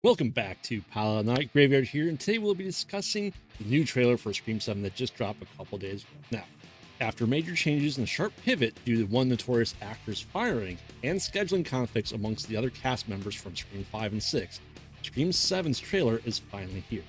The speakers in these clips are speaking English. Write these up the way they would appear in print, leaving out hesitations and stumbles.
Welcome back to PodOutatNight Graveyard here, and today we'll be discussing the new trailer for Scream 7 that just dropped a couple days ago. Now, after major changes and a sharp pivot due to one notorious actor's firing and scheduling conflicts amongst the other cast members from Scream 5 and 6, Scream 7's trailer is finally here.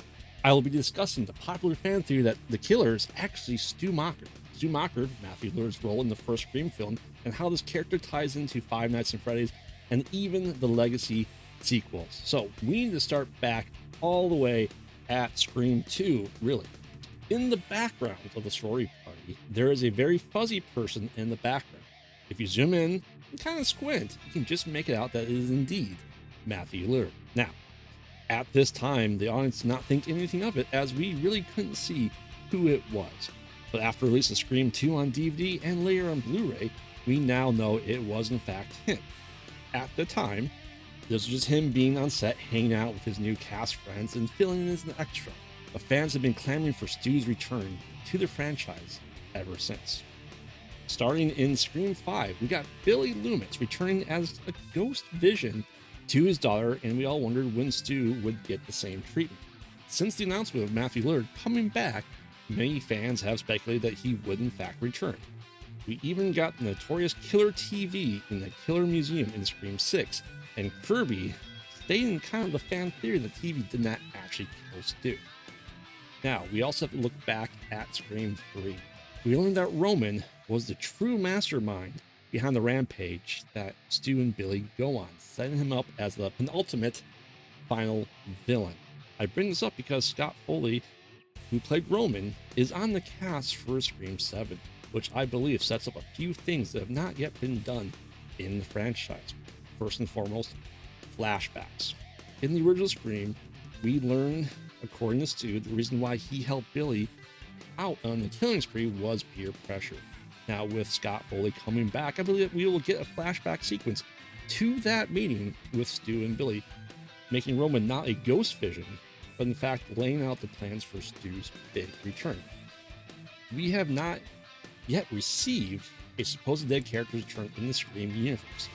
I will be discussing the popular fan theory that the killer is actually Stu Macher. Stu Macher, Matthew Lillard's role in the first Scream film, and how this character ties into Five Nights at Freddy's and even the Legacy sequels. So we need to start back all the way at Scream 2, really. In the background of the sorority party, there is a very fuzzy person in the background. If you zoom in and kind of squint, you can just make it out that it is indeed Matthew Lillard. Now, at this time, the audience did not think anything of it, as we really couldn't see who it was. But after release of Scream 2 on DVD and later on Blu-ray, we now know it was in fact him. At the time, this was just him being on set, hanging out with his new cast friends and feeling as an extra. But fans have been clamoring for Stu's return to the franchise ever since. Starting in Scream 5, we got Billy Loomis returning as a ghost vision to his daughter, and we all wondered when Stu would get the same treatment. Since the announcement of Matthew Lillard coming back, many fans have speculated that he would in fact return. We even got the notorious Killer TV in the Killer Museum in Scream 6, and Kirby stayed in kind of the fan theory that TV did not actually kill Stu. Now, we also have to look back at Scream 3. We learned that Roman was the true mastermind behind the rampage that Stu and Billy go on, setting him up as the penultimate final villain. I bring this up because Scott Foley, who played Roman, is on the cast for Scream 7, which I believe sets up a few things that have not yet been done in the franchise. First and foremost, flashbacks. In the original Scream, we learn, according to Stu, the reason why he helped Billy out on the killing spree was peer pressure. Now, with Scott Foley coming back, I believe that we will get a flashback sequence to that meeting with Stu and Billy, making Roman not a ghost vision, but in fact laying out the plans for Stu's big return. We have not yet received a supposed dead character's return in the Scream universe.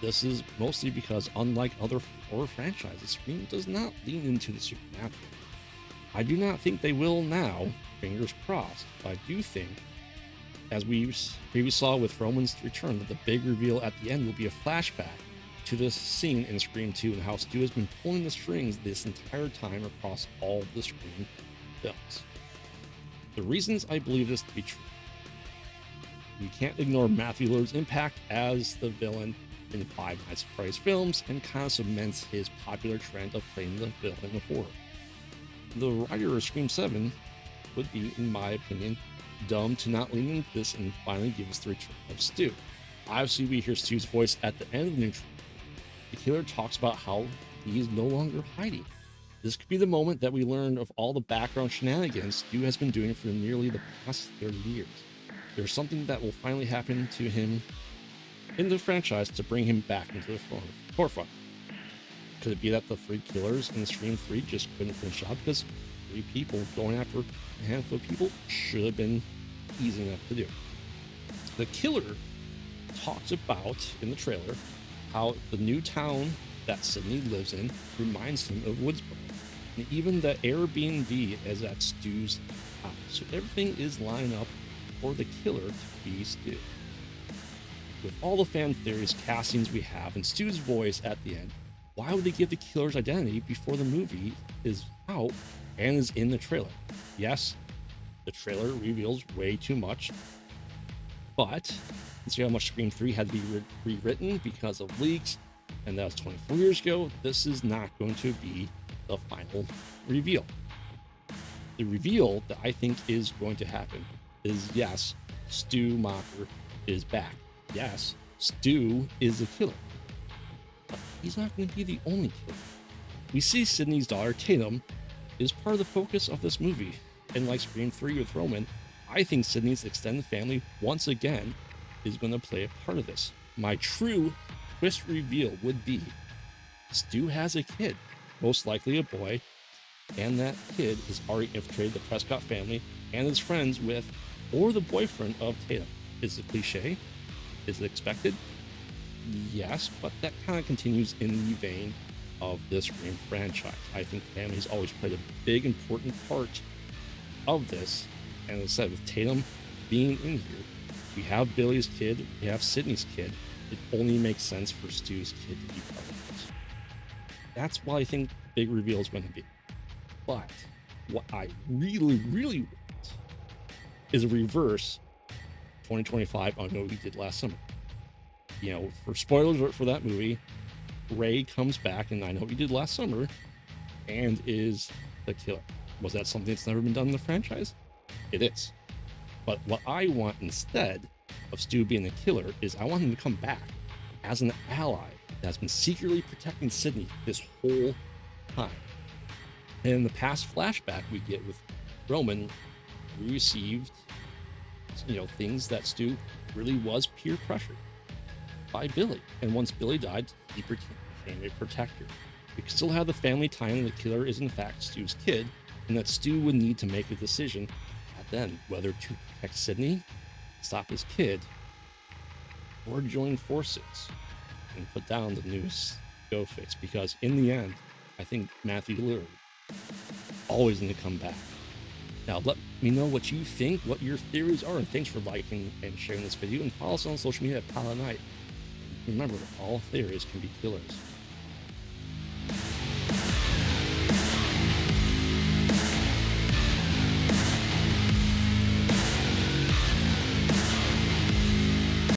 This is mostly because, unlike other horror franchises, Scream does not lean into the supernatural. I do not think they will now, fingers crossed, but I do think, as we previously saw with Roman's return, that the big reveal at the end will be a flashback to this scene in Scream 2 and how Stu has been pulling the strings this entire time across all of the Scream films. The reasons I believe this to be true: we can't ignore Matthew Lillard's impact as the villain in Five Nights at Freddy's films, and kind of cements his popular trend of playing the villain of horror. The writer of Scream 7 would be, in my opinion, dumb to not lean into this and finally give us the return of Stu. Obviously, we hear Stu's voice at the end of the new trailer. The killer talks about how he is no longer hiding. This could be the moment that we learn of all the background shenanigans Stu has been doing for nearly the past 30 years. There's something that will finally happen to him in the franchise to bring him back into the forefront. Could it be that the three killers in Scream 3 just couldn't finish up because three people going after a handful of people should have been easy enough to do? The killer talks about, in the trailer, how the new town that Sydney lives in reminds him of Woodsboro, and even the Airbnb is at Stu's house. So everything is lining up for the killer to be Stu. With all the fan theories, castings we have, and Stu's voice at the end, why would they give the killer's identity before the movie is out and is in the trailer? Yes, the trailer reveals way too much, but considering how much Scream 3 had to be rewritten because of leaks, and that was 24 years ago, this is not going to be the final reveal. The reveal that I think is going to happen is, yes, Stu Macher is back. Yes, Stu is a killer, but he's not going to be the only killer. We see Sydney's daughter, Tatum, is part of the focus of this movie, and like Scream 3 with Roman, I think Sydney's extended family, once again, is going to play a part of this. My true twist reveal would be Stu has a kid, most likely a boy, and that kid has already infiltrated the Prescott family and is friends with, or the boyfriend of Tatum. Is it cliche? Is it expected? Yes, but that kind of continues in the vein of this Scream franchise. I think family's always played a big, important part of this. And as I said, with Tatum being in here, we have Billy's kid, we have Sydney's kid. It only makes sense for Stu's kid to be part of this. That's what I think the big reveal is going to be. But what I really, really want is a reverse 2025 on what we did last summer. You know, for spoilers for that movie, Ray comes back, and I know what we did last summer, and is the killer. Was that something that's never been done in the franchise? It is. But what I want instead of Stu being the killer is I want him to come back as an ally that's been secretly protecting Sydney this whole time. And in the past flashback we get with Roman, we received, you know, things that Stu really was peer pressured by Billy. And once Billy died, he became a protector. We can still have the family tie in, the killer is in fact Stu's kid, and that Stu would need to make a decision at then whether to protect Sydney, stop his kid, or join forces and put down the new go fix. Because in the end, I think Matthew Lillard always going to come back. Now, let me know what you think, what your theories are, and thanks for liking and sharing this video, and follow us on social media at PodOutatNight. Remember, all theories can be killers.